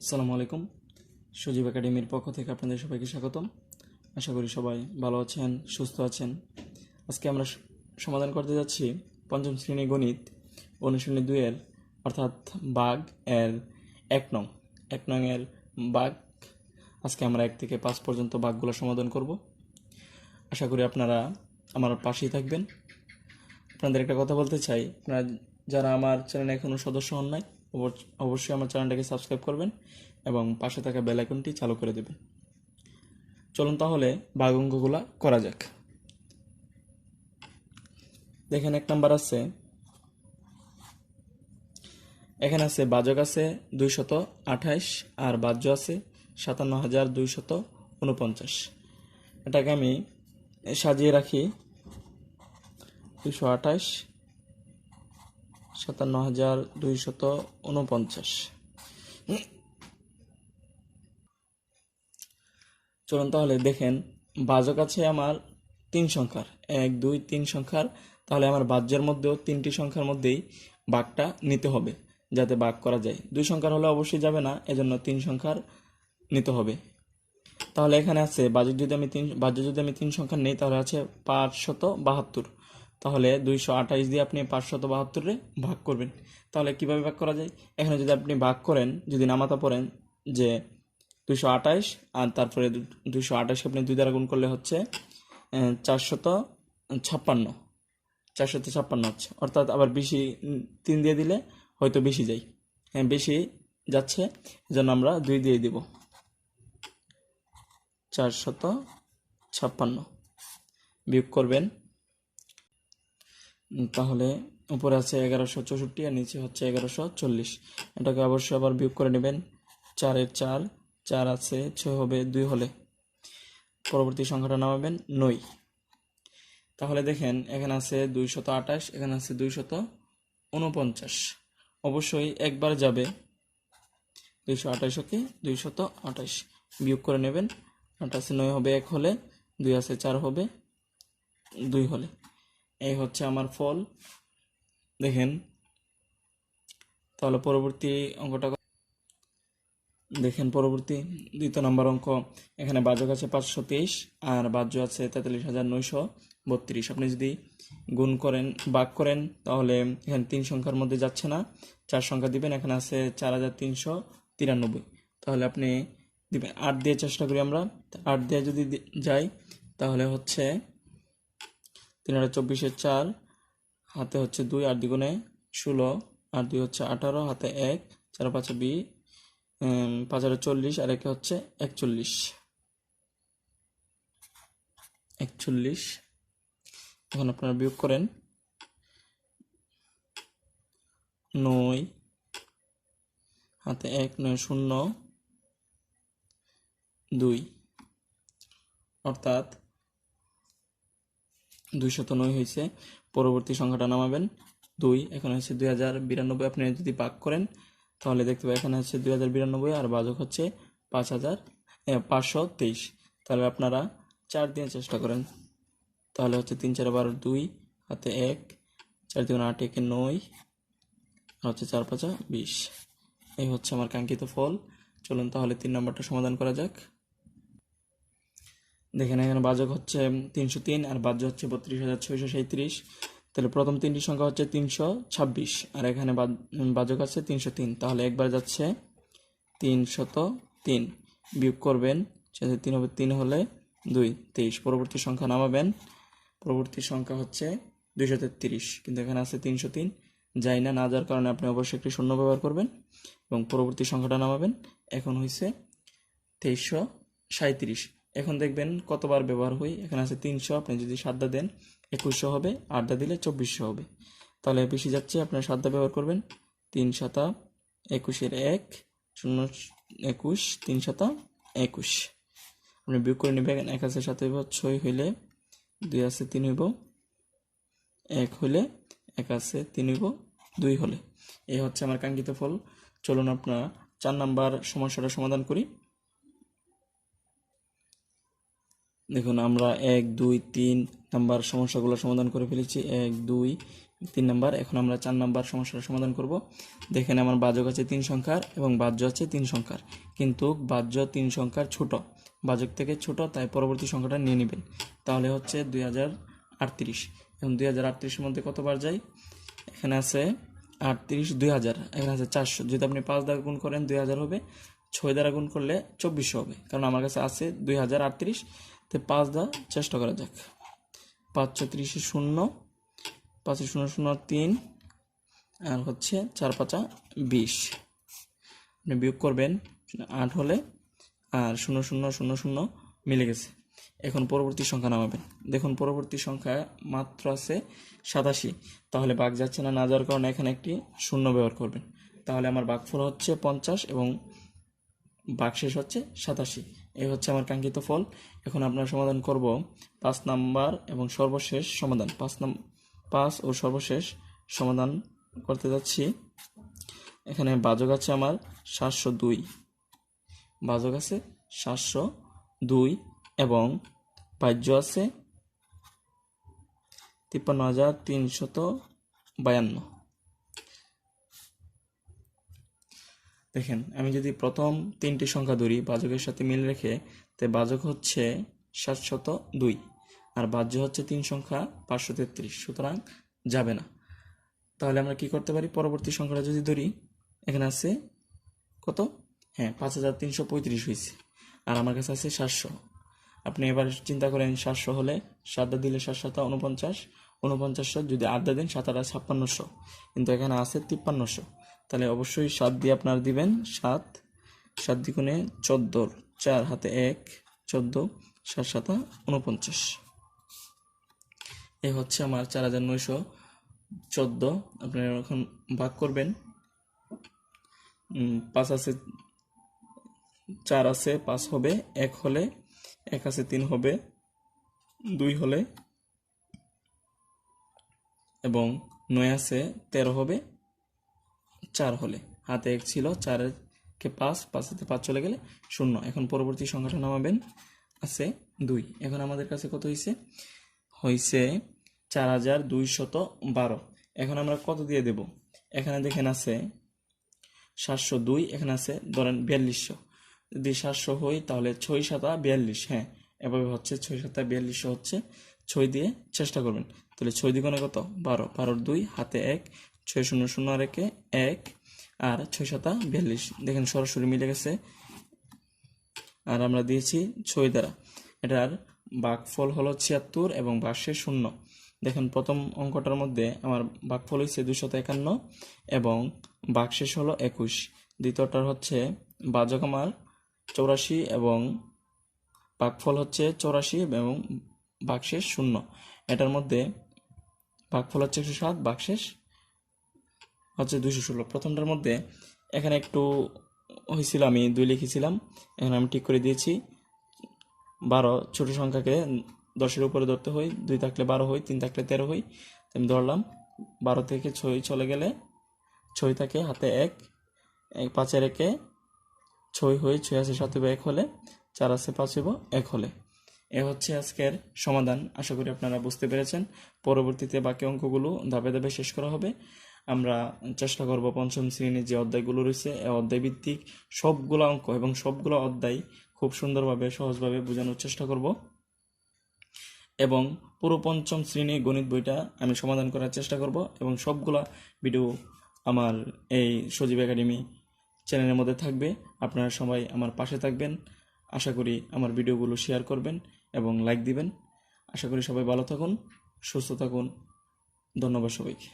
আসসালামু আলাইকুম। সজীব একাডেমির পক্ষ থেকে আপনাদের সবাইকে স্বাগতম। আশা করি সবাই ভালো আছেন, সুস্থ আছেন। আজকে আমরা সমাধান করতে যাচ্ছি পঞ্চম শ্রেণী গণিত অনুশীলনী 2 এর অর্থাৎ বাঘ এর 1 নং এর বাঘ। আজকে আমরা 1 থেকে 5 পর্যন্ত বাঘগুলো সমাধান করব। আশা করি আপনারা আমার পাশেই থাকবেন। আপনাদের একটা কথা বলতে চাই, আপনারা যারা আমার চ্যানেলে এখনও সদস্য হন নাই অবশ্যই আমার চ্যানেলটাকে সাবস্ক্রাইব করবেন এবং পাশে থাকা বেল আইকনটি চালু করে দেবেন। চলুন তাহলে ভাগ অঙ্কগুলো করা যাক। দেখেন 1 নাম্বার আছে, এখানে আছে বাজক আছে 228 আর বাহ্য আছে 57,249। এটাকে আমি সাজিয়ে রাখি 228 57,249। চলুন তাহলে দেখেন, বাজক আছে আমার 3 সংখ্যার, 1 2 3 সংখ্যার। তাহলে আমার বাহ্যের মধ্যেও 3টি সংখ্যার মধ্যেই ভাগটা নিতে হবে যাতে ভাগ করা যায়। 2 সংখ্যার হলে অবশ্যই যাবে না, এজন্য 3 সংখ্যার নিতে হবে। তাহলে এখানে আছে বাহ্য যদি আমি 3 সংখ্যার নেই তাহলে আছে 572। তাহলে 228 দিয়ে আপনি 572-রে ভাগ করবেন। তাহলে কিভাবে ভাগ করা যায়? এখানে যদি আপনি ভাগ করেন, যদি নামাতা পড়েন যে 228 আর তারপরে 228কে আপনি 2 দ্বারা গুণ করলে হচ্ছে 456 456 হচ্ছে। অর্থাৎ আবার বেশি 3 দিয়ে দিলে হয়তো বেশি যায়, হ্যাঁ বেশি যাচ্ছে, এজন্য আমরা 2 দিয়ে দিব। 456 বিয়োগ করবেন, তাহলে উপরে আছে 1164 আর নিচে হচ্ছে 1140। এটাকে অবশ্যই আবার বিয়োগ করে নেবেন। 4-এর 4 4 আছে 6 হবে 2 হলে পরবর্তী সংখ্যাটা নামাবেন 9। তাহলে দেখেন এখানে আছে 228, এখানে আছে 249। অবশ্যই একবার যাবে 228কে 228 বিয়োগ করে নেবেন। 8 আছে 9 হবে 1 হলে, 2 আছে 4 হবে 2 হলে। এই হচ্ছে আমার ফল। দেখেন তাহলে পরবর্তী অঙ্কটা দেখেন, পরবর্তী 2 নম্বর অঙ্ক। এখানে বাজক আছে 523 আর বাহ্য আছে 43,932। আপনি যদি গুণ করেন, ভাগ করেন, তাহলে এখানে 3 সংখ্যার মধ্যে যাচ্ছে না, 4 সংখ্যা দিবেন। এখানে আছে 4,393। তাহলে আপনি দিবেন 8 দিয়ে চেষ্টা করি আমরা। 8 দিয়ে যদি যাই তাহলে হচ্ছে 3,24-এর 4 হাতে হচ্ছে 2, 8 দ্বিগুণে 16 আর 2 হচ্ছে 18, হাতে 1, 4 5 20, 5,40 আর একে হচ্ছে 41। এখন আপনারা বিয়োগ করেন। 9 হাতে 1, 9 0 2, অর্থাৎ 209 হয়েছে। পরবর্তী সংখ্যাটা নামাবেন 2। এখানে হচ্ছে 2092। আপনি যদি ভাগ করেন তাহলে দেখতে পাবেন এখানে হচ্ছে 2092 আর বাজক হচ্ছে 523। তাহলে আপনারা 4 দিয়ে চেষ্টা করেন, তাহলে হচ্ছে 3 4 12 2 হাতে 1, 4 2 8 1 9 আর হচ্ছে 4 5 20। এই হচ্ছে আমার কাঙ্ক্ষিত ফল। চলুন তাহলে 3 নম্বরটা সমাধান করা যাক। দেখেন এখানে বাজক হচ্ছে 303 আর বাহ্য হচ্ছে 32,637। তাহলে প্রথম 3টি সংখ্যা হচ্ছে 326 আর এখানে বাজক আছে 303। তাহলে একবার যাচ্ছে 303 বিয়োগ করবেন, 3 হবে 3 হলে 2 23। পরবর্তী সংখ্যা নামাবেন, পরবর্তী সংখ্যা হচ্ছে 233, কিন্তু এখানে আছে 303, যাই না যাওয়ার কারণে আপনি অবশ্যই একটি শূন্য ব্যবহার করবেন এবং পরবর্তী সংখ্যাটা নামাবেন। এখন হয়েছে 2337। এখন দেখবেন কতবার ব্যবহার হয়। এখানে আছে 300, আপনি যদি 7 দেন 2100 হবে, 8 দিলে 2400 হবে। তাহলে বেশি যাচ্ছে, আপনার 7 ব্যবহার করবেন। 3 7 21-এর 1 0 21 3 7 21। আপনি বিয়োগ করে নেবেন। 1 আছে 7 হইব 6 হইলে, 2 আছে 3 হইব 1 হইলে, 1 আছে 3 হইব 2 হলে। এই হচ্ছে আমার কাঙ্ক্ষিত ফল। চলুন আপনারা 4 নাম্বার সমস্যাটা সমাধান করি। দেখুন আমরা 1 2 3 নাম্বার সমস্যাগুলো সমাধান করে ফেলেছি। 1 2 3 নাম্বার। এখন আমরা 4 নাম্বার সমস্যার সমাধান করব। দেখেন আমার বাজক আছে 3 সংখ্যার এবং বাহ্য আছে 3 সংখ্যার, কিন্তু বাহ্য 3 সংখ্যার ছোট, বাজক থেকে ছোট, তাই পরবর্তী সংখ্যাটা নিয়ে নেবেন। তাহলে হচ্ছে 2038। এখন 2038 মধ্যে কতবার যায়? এখানে আছে 38, 2000, এখানে আছে 400। যদি আপনি 5 দ্বারা গুণ করেন 2000 হবে, 6 দ্বারা গুণ করলে 2400 হবে, কারণ আমার কাছে আছে 2038। তো 5 দ্বারা চেষ্টা করা যাক। 5 × 30 = 0, 5 × 0 = 3, আর হচ্ছে 4 × 5 = 20। আপনি বিয়োগ করবেন 8 হলে, আর 0 0 0 0 মিলে গেছে। এখন পরবর্তী সংখ্যা নামাবেন। দেখুন পরবর্তী সংখ্যা মাত্র আছে 87, তাহলে ভাগ যাচ্ছে না, না যাওয়ার কারণে এখানে একটি শূন্য ব্যবহার করবেন। তাহলে আমার ভাগফল হচ্ছে 50 এবং ভাগশেষ হচ্ছে 87। এই হচ্ছে আমার কাঙ্ক্ষিত ফল। এখন আপনার সমাধান করব 5 নাম্বার এবং সর্বশেষ সমাধান। 5 ও সর্বশেষ সমাধান করতে যাচ্ছি। এখানে ভাজক আছে আমার 702, ভাজক আছে 702 এবং বাহ্য আছে 53,352। দেখেন আমি যদি প্রথম 3টি সংখ্যা ধরি ভাজকের সাথে মিল রেখে, তো ভাজক হচ্ছে 702 আর বাহ্য হচ্ছে 3 সংখ্যা 533, সুতরাং যাবে না। তাহলে আমরা কি করতে পারি? পরবর্তী সংখ্যাটা যদি ধরি, এখানে আছে কত? হ্যাঁ, 5335 হয়েছে, আর আমার কাছে আছে 700। আপনি এবার চিন্তা করেন, 700 হলে 7 দিলে 7 7 49, 4900 যদি 8 দেন 7 8 5600, কিন্তু এখানে আছে 5300। তাহলে অবশ্যই 7 দিয়ে আপনার দিবেন। 7 7 দ্বিগুণে 14, 4 হাতে 1, 14, 7 7 49। এই হচ্ছে আমার 4914। আপনি এখন ভাগ করবেন। 5 আছে, 4 আছে, 5 হবে, 1 হলে, 1 আছে, 3 হবে, 2 হলে, এবং 9 আছে, 13 হবে, 4 হলে। হাতে 1 ছিল, 4 কে 5, 5 হাতে 5 চলে গেলে 0। এখন পরবর্তী সংখ্যাটা নামাবেন, আছে 2। এখন আমাদের কাছে কত হয়েছে? 4212। এখন আমরা কত দিয়ে দেব? এখানে দেখেন আছে 702, এখানে আছে ধরেন 4200। যদি 700 হয় তাহলে 6 7 42। হ্যাঁ, এভাবে হচ্ছে 6 7 42 হচ্ছে। 6 দিয়ে চেষ্টা করবেন। তাহলে 6 দ্বিগুণে কত? 12, 12 2 হাতে 1, 6 0 0 আর 1, আর 6 7 42। দেখেন সরাসরি মিলে গেছে, আর আমরা দিয়েছি 6 দ্বারা। এটার ভাগফল হলো 76 এবং ভাগশেষ 0। দেখেন প্রথম অঙ্কটার মধ্যে আমার ভাগফল হয়েছে 251 এবং ভাগশেষ হলো 21। দ্বিতীয়টার হচ্ছে ভাজক আমার 84 এবং ভাগফল হচ্ছে 84 এবং ভাগশেষ 0। এটার মধ্যে ভাগফল হচ্ছে 107, ভাগশেষ হচ্ছে 216। প্রথমটার মধ্যে এখানে একটু হয়েছিল, আমি 2 লিখেছিলাম, এখন আমি ঠিক করে দিয়েছি। 12 ছোট সংখ্যাকে 10-এর উপরে ধরতে হয়, 2 থাকলে 12 হয়, 3 থাকলে 13 হয়। আমি ধরলাম 12 থেকে 6 চলে গেলে 6 থাকে, হাতে 1, 5-এর 1 6 হয়, 6 আছে 7 হবে 1 হলে, 4 আছে 5 হবে 1 হলে। এ হচ্ছে আজকের সমাধান। আশা করি আপনারা বুঝতে পেরেছেন। পরবর্তীতে বাকি অঙ্কগুলো ধাপে ধাপে শেষ করা হবে। আমরা চেষ্টা করব পঞ্চম শ্রেণীর যে অধ্যায়গুলো রয়েছে এই অধ্যায় ভিত্তিক সবগুলো অঙ্ক এবং সবগুলো অধ্যায় খুব সুন্দরভাবে সহজভাবে বোঝানোর চেষ্টা করব, এবং পুরো পঞ্চম শ্রেণীর গণিত বইটা আমি সমাধান করার চেষ্টা করব। এবং সবগুলা ভিডিও আমার এই সজীব একাডেমি চ্যানেলের মধ্যে থাকবে। আপনারা সবাই আমার পাশে থাকবেন। আশা করি আমার ভিডিওগুলো শেয়ার করবেন এবং লাইক দিবেন। আশা করি সবাই ভালো থাকুন, সুস্থ থাকুন। ধন্যবাদ সবাইকে।